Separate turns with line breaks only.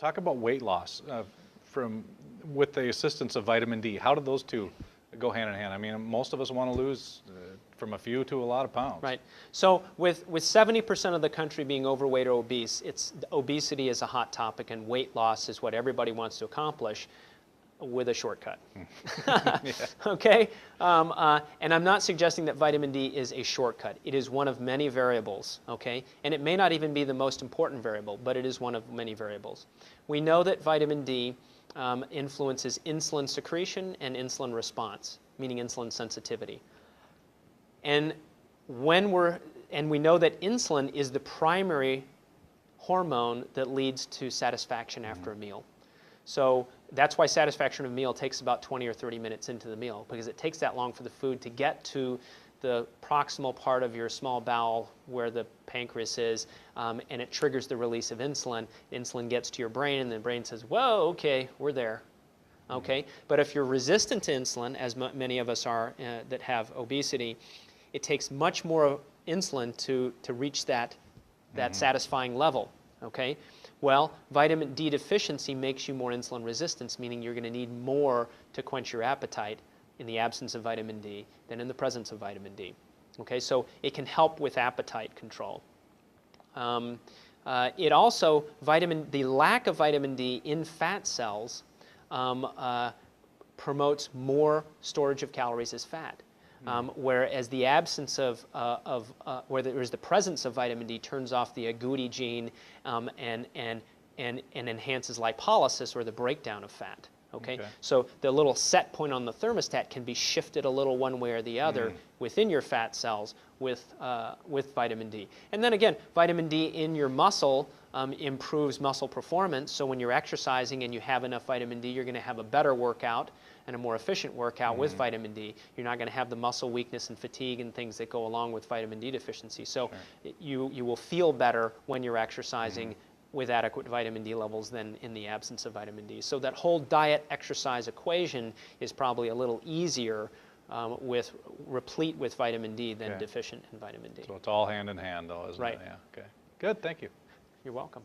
Talk about weight loss with the assistance of vitamin D. How do those two go hand in hand? I mean, most of us want to lose from a few to a lot of pounds.
Right. So with 70% of the country being overweight or obese, obesity is a hot topic, and weight loss is what everybody wants to accomplish with a shortcut.
Yeah.
Okay? And I'm not suggesting that vitamin D is a shortcut. It is one of many variables, okay? And it may not even be the most important variable, but it is one of many variables. We know that vitamin D influences insulin secretion and insulin response, meaning insulin sensitivity. And we know that insulin is the primary hormone that leads to satisfaction after a meal. So that's why satisfaction of a meal takes about 20 or 30 minutes into the meal, because it takes that long for the food to get to the proximal part of your small bowel where the pancreas is, and it triggers the release of insulin. Insulin gets to your brain, and the brain says, whoa, okay, we're there. Okay? But if you're resistant to insulin, as many of us are that have obesity, it takes much more insulin to reach that satisfying level. Okay? Well, vitamin D deficiency makes you more insulin resistant, meaning you're going to need more to quench your appetite in the absence of vitamin D than in the presence of vitamin D. Okay, so it can help with appetite control. It also, the lack of vitamin D in fat cells promotes more storage of calories as fat. Whereas the absence where there is the presence of vitamin D turns off the agouti gene and enhances lipolysis, or the breakdown of fat. Okay? So the little set point on the thermostat can be shifted a little one way or the other within your fat cells with vitamin D. And then again, vitamin D in your muscle improves muscle performance. So when you're exercising and you have enough vitamin D, you're going to have a better workout and a more efficient workout with vitamin D. You're not going to have the muscle weakness and fatigue and things that go along with vitamin D deficiency. So you will feel better when you're exercising with adequate vitamin D levels than in the absence of vitamin D. So that whole diet-exercise equation is probably a little easier replete with vitamin D than deficient in vitamin D.
So it's all hand in hand, though, isn't it?
Right.
Yeah. Okay. Good. Thank you.
You're welcome.